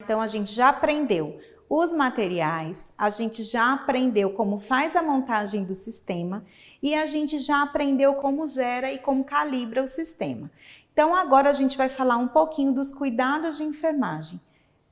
Então, a gente já aprendeu os materiais, a gente já aprendeu como faz a montagem do sistema e a gente já aprendeu como zera e como calibra o sistema. Então, agora a gente vai falar um pouquinho dos cuidados de enfermagem.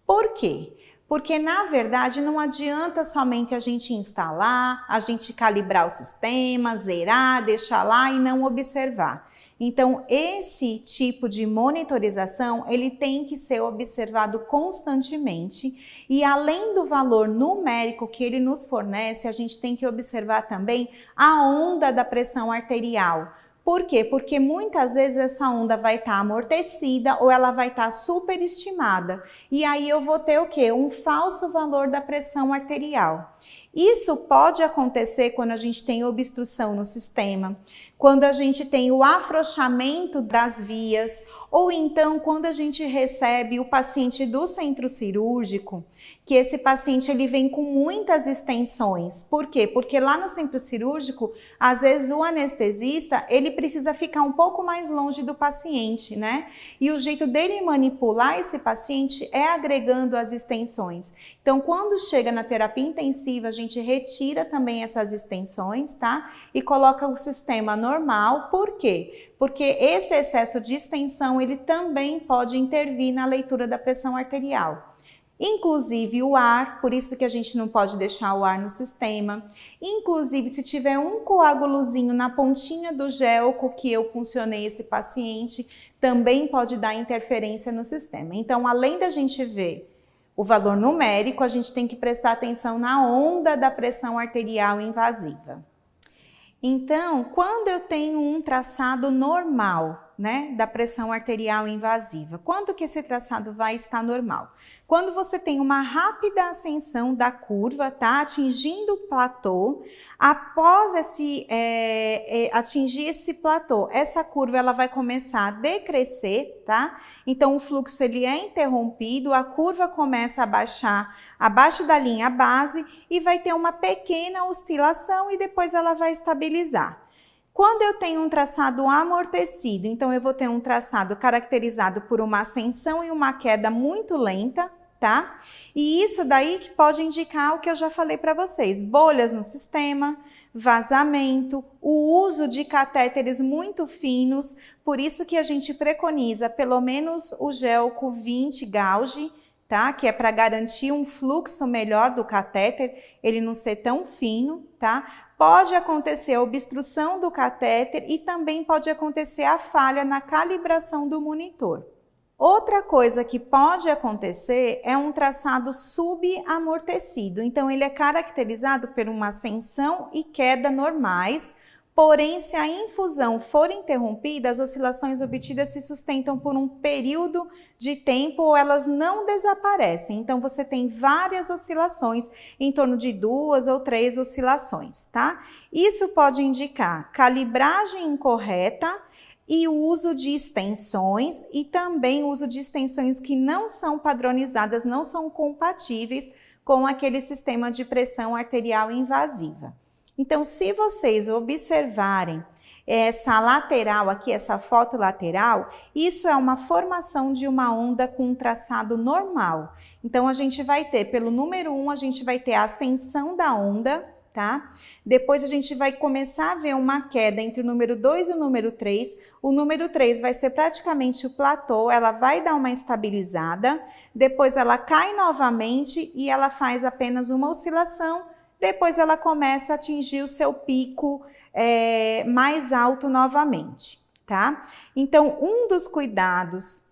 Por quê? Porque, na verdade, não adianta somente a gente instalar, a gente calibrar o sistema, zerar, deixar lá e não observar. Então, esse tipo de monitorização, ele tem que ser observado constantemente e, além do valor numérico que ele nos fornece, a gente tem que observar também a onda da pressão arterial. Por quê? Porque muitas vezes essa onda vai estar amortecida ou ela vai estar superestimada. E aí eu vou ter o quê? Um falso valor da pressão arterial. Isso pode acontecer quando a gente tem obstrução no sistema, quando a gente tem o afrouxamento das vias, ou então quando a gente recebe o paciente do centro cirúrgico, que esse paciente ele vem com muitas extensões. Por quê? Porque lá no centro cirúrgico, às vezes o anestesista, ele precisa ficar um pouco mais longe do paciente, né? E o jeito dele manipular esse paciente é agregando as extensões. Então, quando chega na terapia intensiva, a gente retira também essas extensões, tá? E coloca o sistema normal. Por quê? Porque esse excesso de extensão, ele também pode intervir na leitura da pressão arterial. Inclusive o ar, por isso que a gente não pode deixar o ar no sistema. Inclusive, se tiver um coágulozinho na pontinha do gelco que eu puncionei esse paciente, também pode dar interferência no sistema. Então, além da gente ver o valor numérico, a gente tem que prestar atenção na onda da pressão arterial invasiva. Então, quando eu tenho um traçado normal, né, da pressão arterial invasiva, quando que esse traçado vai estar normal? Quando você tem uma rápida ascensão da curva, tá, atingindo o platô, após atingir esse platô, essa curva ela vai começar a decrescer, tá? Então o fluxo ele é interrompido, a curva começa a baixar abaixo da linha base e vai ter uma pequena oscilação e depois ela vai estabilizar. Quando eu tenho um traçado amortecido, então eu vou ter um traçado caracterizado por uma ascensão e uma queda muito lenta, tá? E isso daí que pode indicar o que eu já falei para vocês, bolhas no sistema, vazamento, o uso de catéteres muito finos, por isso que a gente preconiza pelo menos o Gelco 20 gauge, tá? Que é para garantir um fluxo melhor do catéter, ele não ser tão fino, tá? Pode acontecer a obstrução do catéter e também pode acontecer a falha na calibração do monitor. Outra coisa que pode acontecer é um traçado subamortecido. Então, ele é caracterizado por uma ascensão e queda normais, porém, se a infusão for interrompida, as oscilações obtidas se sustentam por um período de tempo ou elas não desaparecem. Então, você tem várias oscilações, em torno de 2 ou 3 oscilações, tá? Isso pode indicar calibragem incorreta e o uso de extensões e também o uso de extensões que não são padronizadas, não são compatíveis com aquele sistema de pressão arterial invasiva. Então, se vocês observarem essa lateral aqui, essa foto lateral, isso é uma formação de uma onda com um traçado normal. Então, a gente vai ter, pelo número 1, a gente vai ter a ascensão da onda, tá? Depois a gente vai começar a ver uma queda entre o número 2 e o número 3. O número 3 vai ser praticamente o platô, ela vai dar uma estabilizada, depois ela cai novamente e ela faz apenas uma oscilação. Depois ela começa a atingir o seu pico mais alto novamente, tá? Então, um dos cuidados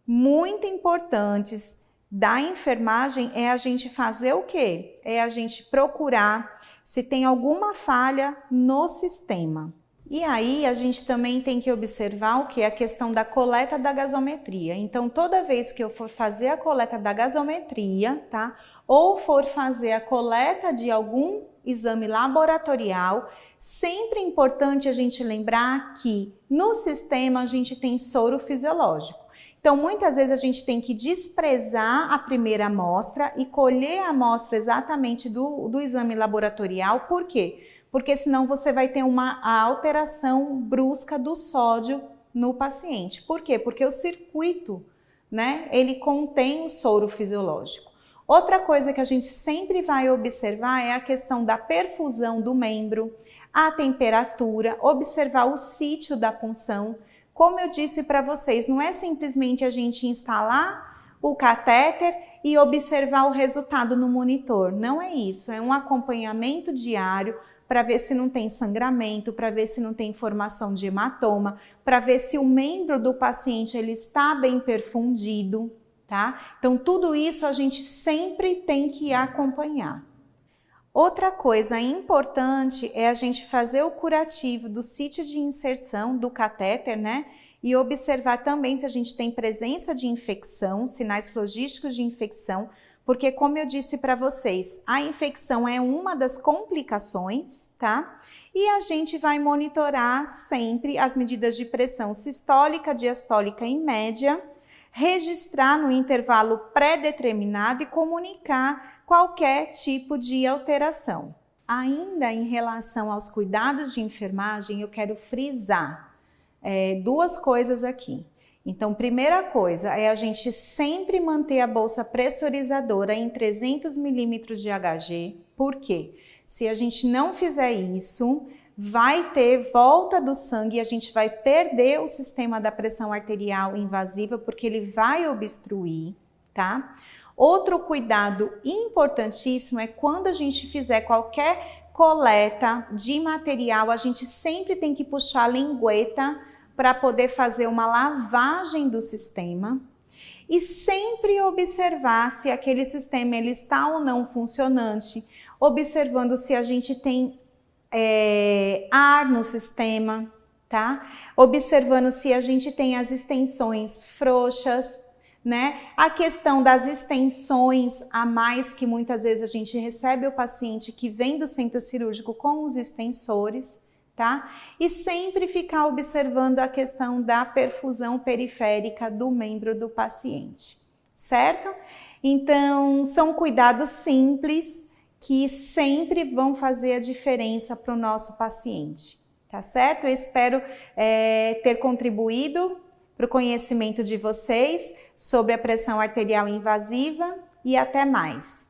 muito importantes da enfermagem é a gente fazer o quê? É a gente procurar se tem alguma falha no sistema. E aí, a gente também tem que observar o que? A questão da coleta da gasometria. Então, toda vez que eu for fazer a coleta da gasometria, tá? Ou for fazer a coleta de algum exame laboratorial, sempre é importante a gente lembrar que no sistema a gente tem soro fisiológico. Então, muitas vezes a gente tem que desprezar a primeira amostra e colher a amostra exatamente do exame laboratorial. Por quê? Porque senão você vai ter uma alteração brusca do sódio no paciente. Por quê? Porque o circuito né? Ele contém o soro fisiológico. Outra coisa que a gente sempre vai observar é a questão da perfusão do membro, a temperatura, observar o sítio da punção. Como eu disse para vocês, não é simplesmente a gente instalar o catéter e observar o resultado no monitor. Não é isso, é um acompanhamento diário para ver se não tem sangramento, para ver se não tem formação de hematoma, para ver se o membro do paciente ele está bem perfundido, tá? Então tudo isso a gente sempre tem que acompanhar. Outra coisa importante é a gente fazer o curativo do sítio de inserção do catéter, né? E observar também se a gente tem presença de infecção, sinais flogísticos de infecção, porque como eu disse para vocês, a infecção é uma das complicações, tá? E a gente vai monitorar sempre as medidas de pressão sistólica, diastólica e média, registrar no intervalo pré-determinado e comunicar qualquer tipo de alteração. Ainda em relação aos cuidados de enfermagem, eu quero frisar duas coisas aqui. Então, primeira coisa é a gente sempre manter a bolsa pressurizadora em 300 milímetros de Hg. Por quê? Se a gente não fizer isso, vai ter volta do sangue e a gente vai perder o sistema da pressão arterial invasiva porque ele vai obstruir, tá? Outro cuidado importantíssimo é quando a gente fizer qualquer coleta de material, a gente sempre tem que puxar a lingueta para poder fazer uma lavagem do sistema e sempre observar se aquele sistema ele está ou não funcionante, observando se a gente tem ar no sistema, tá? Observando se a gente tem as extensões frouxas, né? A questão das extensões a mais que muitas vezes a gente recebe o paciente que vem do centro cirúrgico com os extensores, tá? E sempre ficar observando a questão da perfusão periférica do membro do paciente, certo? Então, são cuidados simples que sempre vão fazer a diferença para o nosso paciente, tá certo? Eu espero ter contribuído para o conhecimento de vocês sobre a pressão arterial invasiva e até mais.